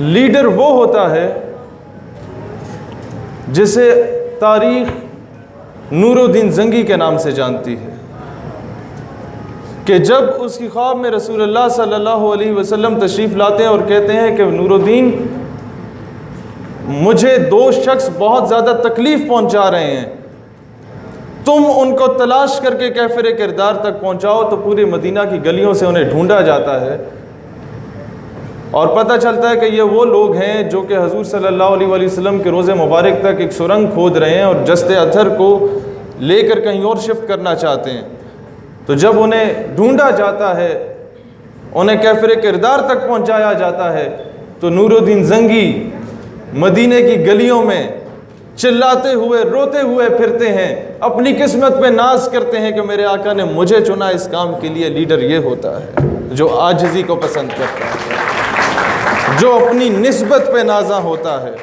Leader वो होता है जिसे तारीख नूरुद्दीन जंगी के नाम से जानती है कि जब उसकी ख्वाब में रसूलुल्लाह सल्लल्लाहु अलैहि वसल्लम तशरीफ़ लाते हैं और कहते हैं कि नूरुद्दीन, मुझे दो शख्स बहुत ज़्यादा तकलीफ़ पहुंचा रहे हैं, तुम उनको तलाश करके कैफिर किरदार तक पहुंचाओ। तो पूरी मदीना की गलियों से उन्हें ढूंढा जाता है और पता चलता है कि ये वो लोग हैं जो कि हजूर सल्लल्लाहु अलैहि वसल्लम के रोज़े मुबारक तक एक सुरंग खोद रहे हैं और जस्ते अथर को लेकर कहीं और शिफ्ट करना चाहते हैं। तो जब उन्हें ढूंढा जाता है, उन्हें कैफिर किरदार तक पहुंचाया जाता है, तो नूरुद्दीन जंगी मदीने की गलियों में चिल्लाते हुए रोते हुए फिरते हैं, अपनी किस्मत पे नाज करते हैं कि मेरे आका ने मुझे चुना इस काम के लिए। लीडर ये होता है जो आजिज़ी को पसंद करता है, जो अपनी निस्बत पे नाजा होता है।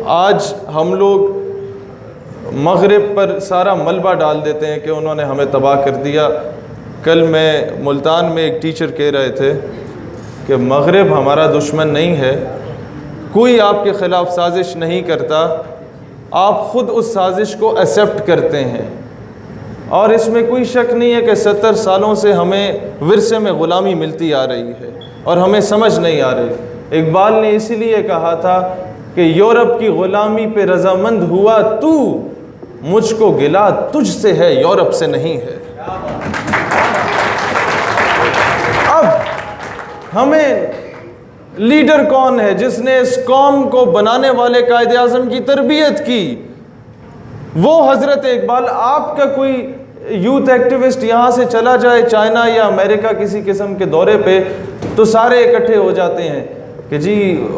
आज हम लोग मगरिब पर सारा मलबा डाल देते हैं कि उन्होंने हमें तबाह कर दिया। कल मैं मुल्तान में एक टीचर कह रहे थे कि मगरिब हमारा दुश्मन नहीं है, कोई आपके ख़िलाफ़ साजिश नहीं करता, आप ख़ुद उस साजिश को एक्सेप्ट करते हैं। और इसमें कोई शक नहीं है कि 70 सालों से हमें विरसे में ग़ुलामी मिलती आ रही है और हमें समझ नहीं आ रही। इकबाल ने इसीलिए कहा था कि यूरोप की ग़ुलामी पे रज़ामंद हुआ तू, मुझको गिला तुझसे है यूरोप से नहीं है। अब हमें लीडर कौन है जिसने इस कौम को बनाने वाले कायदे आज़म की तरबियत की? वो हज़रत इकबाल। आपका कोई यूथ एक्टिविस्ट यहाँ से चला जाए चाइना या अमेरिका किसी किस्म के दौरे पे, तो सारे इकट्ठे हो जाते हैं कि जी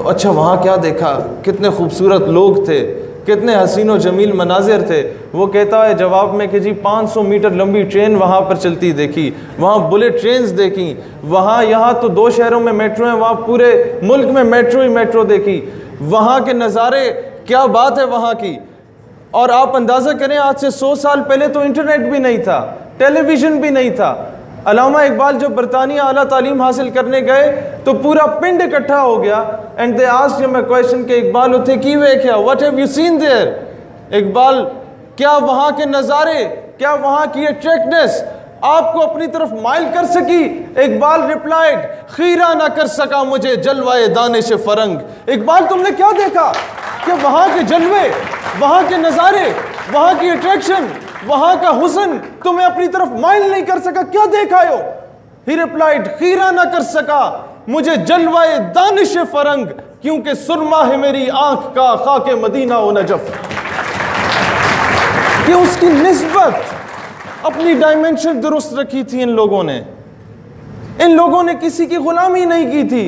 अच्छा वहाँ क्या देखा, कितने खूबसूरत लोग थे, कितने हसीन व जमील मनाजिर थे। वो कहता है जवाब में कि जी 500 मीटर लंबी ट्रेन वहाँ पर चलती देखी, वहाँ बुलेट ट्रेन्स देखी, वहाँ यहाँ तो 2 शहरों में मेट्रो हैं, वहाँ पूरे मुल्क में मेट्रो ही मेट्रो देखी। वहाँ के नज़ारे क्या बात है वहाँ की। और आप अंदाज़ा करें आज से 100 साल पहले तो इंटरनेट भी नहीं था, टेलीविज़न भी नहीं था। अल्लामा इकबाल जब बरतानिया आला तालीम हासिल करने गए तो पूरा पिंड इकट्ठा हो गया। And they asked him a question कि इकबाल उथे की वे क्या, what have you seen there? Iqbal, क्या वहाँ के नज़ारे, क्या वहाँ की अट्रैक्टिवनेस आपको अपनी तरफ माइल कर सकी? इकबाल रिप्लाइड, खीरा ना कर सका मुझे जलवाए दानिश फरंग। इकबाल, तुमने क्या देखा कि वहाँ के जलवे, वहाँ के नज़ारे, वहाँ की अट्रैक्शन, वहाँ का हुस्न तुम्हें अपनी तरफ माइल नहीं कर सका? क्या देखा हो? ही रिप्लाइड, खीरा ना कर सका मुझे जलवाए दानिश फरंग, क्योंकि सुरमा है मेरी आंख का खाके मदीना व नजफ। कि उसकी निस्बत, अपनी डायमेंशन दुरुस्त रखी थी इन लोगों ने। इन लोगों ने किसी की गुलामी नहीं की थी,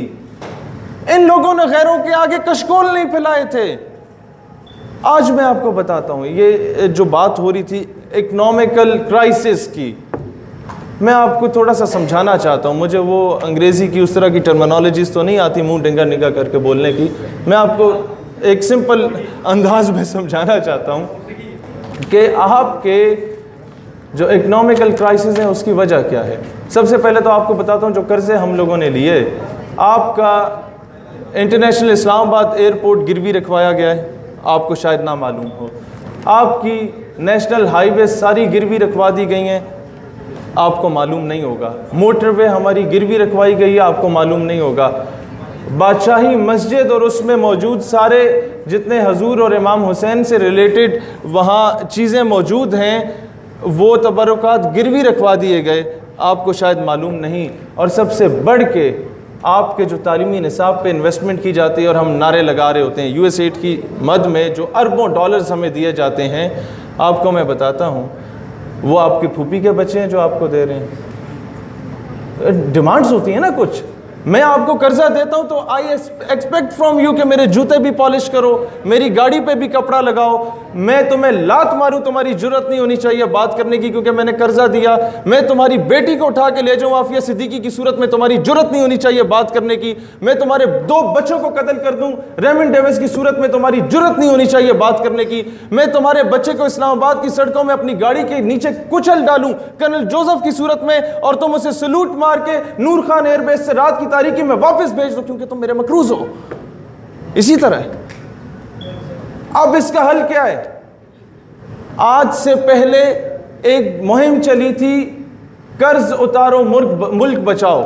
इन लोगों ने गैरों के आगे कशकोल नहीं फैलाए थे। आज मैं आपको बताता हूँ, ये जो बात हो रही थी इकोनॉमिकल क्राइसिस की, मैं आपको थोड़ा सा समझाना चाहता हूँ। मुझे वो अंग्रेज़ी की उस तरह की टर्मिनोलॉजीज़ तो नहीं आती मुंह डिंगा निगा करके बोलने की। मैं आपको एक सिंपल अंदाज में समझाना चाहता हूँ कि आपके जो इकोनॉमिकल क्राइसिस है उसकी वजह क्या है। सबसे पहले तो आपको बताता हूँ जो कर्ज़े हम लोगों ने लिए, आपका इंटरनेशनल इस्लामाबाद एयरपोर्ट गिरवी रखवाया गया है, आपको शायद ना मालूम हो। आपकी नेशनल हाईवे सारी गिरवी रखवा दी गई हैं, आपको मालूम नहीं होगा। मोटरवे हमारी गिरवी रखवाई गई है, आपको मालूम नहीं होगा। बादशाही मस्जिद और उसमें मौजूद सारे जितने हजूर और इमाम हुसैन से रिलेटेड वहाँ चीज़ें मौजूद हैं, वो तबरुकात गिरवी रखवा दिए गए, आपको शायद मालूम नहीं। और सबसे बढ़ के आपके जो तालीमी निसाब पे इन्वेस्टमेंट की जाती है और हम नारे लगा रहे होते हैं, यूएसएड की मद में जो अरबों डॉलर्स हमें दिए जाते हैं, आपको मैं बताता हूँ वो आपके फूफी के बच्चे हैं जो आपको दे रहे हैं। डिमांड्स होती हैं ना कुछ। मैं आपको कर्जा देता हूं तो आई एक्सपेक्ट फ्रॉम यू कि मेरे जूते भी पॉलिश करो, मेरी गाड़ी पे भी कपड़ा लगाओ। मैं तुम्हें लात मारूं, तुम्हारी जुर्रत नहीं होनी चाहिए बात करने की, क्योंकि मैंने कर्जा दिया। मैं तुम्हारी बेटी को उठा के ले जाऊं आफिया सिद्दीकी की सूरत में, तुम्हारी जुर्रत नहीं होनी चाहिए बात करने की। मैं तुम्हारे 2 बच्चों को कत्ल कर दूं रेमंड डेविस की सूरत में, तुम्हारी जुर्रत नहीं होनी चाहिए बात करने की। मैं तुम्हारे बच्चे को इस्लामाबाद की सड़कों में अपनी गाड़ी के नीचे कुचल डालूं कर्नल जोसेफ की सूरत में, और तुम उसे सलूट मार के नूर खान एयरबेस से रात की तारीकी में वापस भेज दो क्योंकि तुम मेरे मकरूज हो। इसी तरह अब इसका हल क्या है? आज से पहले एक मुहिम चली थी, कर्ज उतारो मुल्क बचाओ।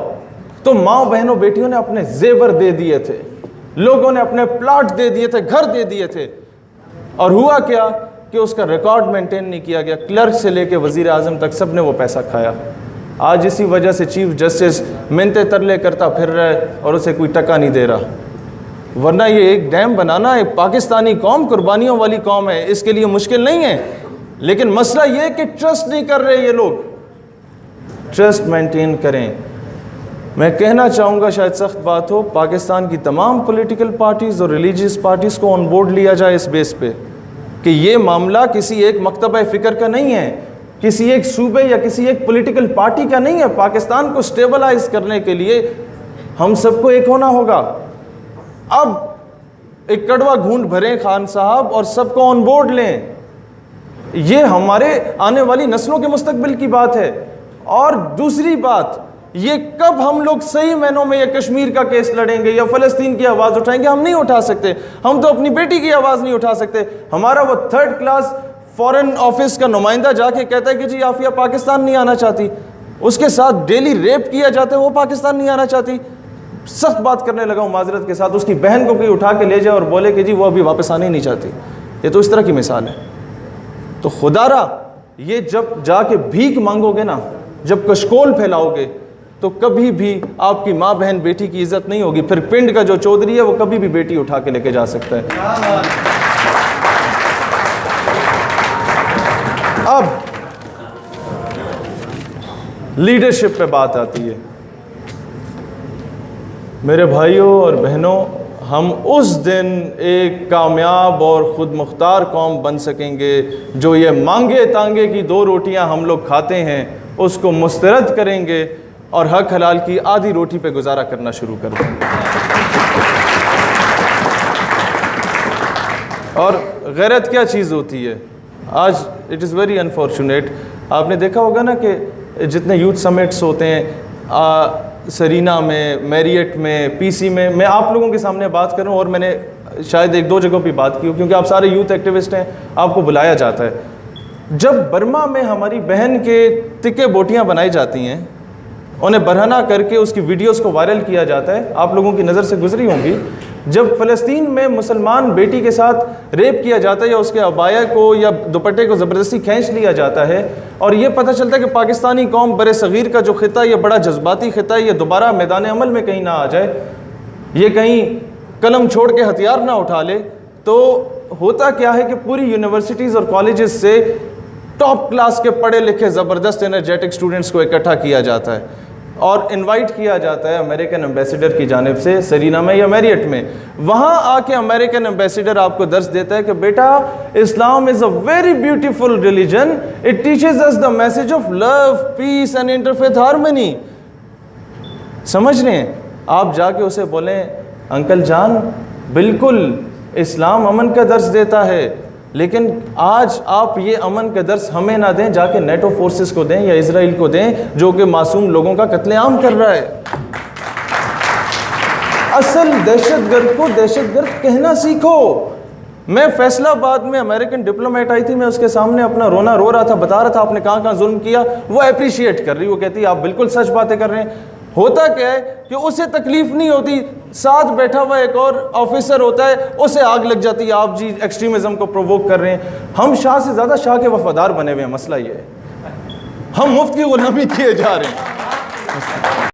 तो माँ बहनों बेटियों ने अपने जेवर दे दिए थे, लोगों ने अपने प्लॉट दे दिए थे, घर दे दिए थे, और हुआ क्या कि उसका रिकॉर्ड मेंटेन नहीं किया गया। क्लर्क से लेके वजीर आजम तक सब ने वो पैसा खाया। आज इसी वजह से चीफ जस्टिस मिन्नते तरले करता फिर रहा है और उसे कोई टका नहीं दे रहा। वरना ये एक डैम बनाना, एक पाकिस्तानी कौम कुर्बानियों वाली कौम है, इसके लिए मुश्किल नहीं है। लेकिन मसला ये है कि ट्रस्ट नहीं कर रहे ये लोग। ट्रस्ट मेंटेन करें। मैं कहना चाहूँगा, शायद सख्त बात हो, पाकिस्तान की तमाम पॉलिटिकल पार्टीज़ और रिलीजियस पार्टीज़ को ऑन बोर्ड लिया जाए इस बेस पे कि ये मामला किसी एक मकतबा फ़िक्र का नहीं है, किसी एक सूबे या किसी एक पॉलिटिकल पार्टी का नहीं है। पाकिस्तान को स्टेबलाइज करने के लिए हम सबको एक होना होगा। अब एक कड़वा घूंट भरें खान साहब और सबको ऑन बोर्ड लें। ये हमारे आने वाली नस्लों के मुस्तकबिल की बात है। और दूसरी बात, ये कब हम लोग सही मायनों में ये कश्मीर का केस लड़ेंगे या फ़लस्तीन की आवाज़ उठाएंगे? हम नहीं उठा सकते। हम तो अपनी बेटी की आवाज़ नहीं उठा सकते। हमारा वो 3rd क्लास फॉरेन ऑफिस का नुमाइंदा जाके कहता है कि जी आफिया पाकिस्तान नहीं आना चाहती, उसके साथ डेली रेप किया जाता है, वो पाकिस्तान नहीं आना चाहती। सख्त बात करने लगा हूँ माजरत के साथ, उसकी बहन को कोई उठा के ले जाए और बोले कि जी वो अभी वापस आने नहीं चाहती। ये तो इस तरह की मिसाल है। तो खुदारा ये जब जाके भीख मांगोगे ना, जब कशकोल फैलाओगे, तो कभी भी आपकी माँ बहन बेटी की इज्जत नहीं होगी। फिर पिंड का जो चौधरी है वो कभी भी बेटी उठा के लेके जा सकता है। अब लीडरशिप पे बात आती है। मेरे भाइयों और बहनों, हम उस दिन एक कामयाब और ख़ुद मुख्तार कौम बन सकेंगे जो ये मांगे तांगे की 2 रोटियां हम लोग खाते हैं उसको मुस्तरद करेंगे और हक हलाल की आधी रोटी पे गुजारा करना शुरू कर देंगे। और गैरत क्या चीज़ होती है? आज इट इज़ वेरी अनफॉर्चुनेट, आपने देखा होगा ना कि जितने यूथ समिट्स होते हैं सरीना में, मैरियट में, पीसी में, मैं आप लोगों के सामने बात करूं और मैंने शायद 1-2 जगहों पे बात की क्योंकि आप सारे यूथ एक्टिविस्ट हैं, आपको बुलाया जाता है। जब बर्मा में हमारी बहन के तिक्के बोटियां बनाई जाती हैं, उन्हें बरहना करके उसकी वीडियोस को वायरल किया जाता है, आप लोगों की नज़र से गुजरी होंगी। जब फ़लस्तीन में मुसलमान बेटी के साथ रेप किया जाता है या उसके अबाया को या दुपट्टे को ज़बरदस्ती खींच लिया जाता है और ये पता चलता है कि पाकिस्तानी कौम बरे सग़ीर का जो ख़िता, ये बड़ा जज्बाती ख़िता है, ये दोबारा मैदान अमल में कहीं ना आ जाए, ये कहीं कलम छोड़ के हथियार ना उठा ले, तो होता क्या है कि पूरी यूनिवर्सिटीज़ और कॉलेजेस से टॉप क्लास के पढ़े लिखे ज़बरदस्त एनर्जेटिक स्टूडेंट्स को इकट्ठा किया जाता है और इनवाइट किया जाता है अमेरिकन एम्बेसडर की जानिब से सरीना में या मैरियट में। वहाँ आके अमेरिकन एम्बेसडर आपको दर्स देता है कि बेटा, Islam is a very beautiful religion, it teaches us the message of love, peace and interfaith harmony. समझ रहे हैं? आप जाके उसे बोलें, अंकल जान, बिल्कुल इस्लाम अमन का दर्स देता है, लेकिन आज आप ये अमन का दर्स हमें ना दें, जाके नेटो फोर्सेस को दें या इजराइल को दें जो कि मासूम लोगों का कत्लेआम कर रहा है। असल दहशतगर्द को दहशतगर्द कहना सीखो। मैं फैसलाबाद में अमेरिकन डिप्लोमेट आई थी, मैं उसके सामने अपना रोना रो रहा था, बता रहा था आपने कहाँ कहाँ जुल्म किया। वो अप्रिशिएट कर रही, वो कहती है आप बिल्कुल सच बातें कर रहे हैं। होता क्या है कि उसे तकलीफ नहीं होती, साथ बैठा हुआ एक और ऑफिसर होता है, उसे आग लग जाती है, आप जी एक्सट्रीमिज्म को प्रोवोक कर रहे हैं। हम शाह से ज़्यादा शाह के वफादार बने हुए हैं। मसला ये है, हम मुफ्त की गुलामी किए जा रहे हैं।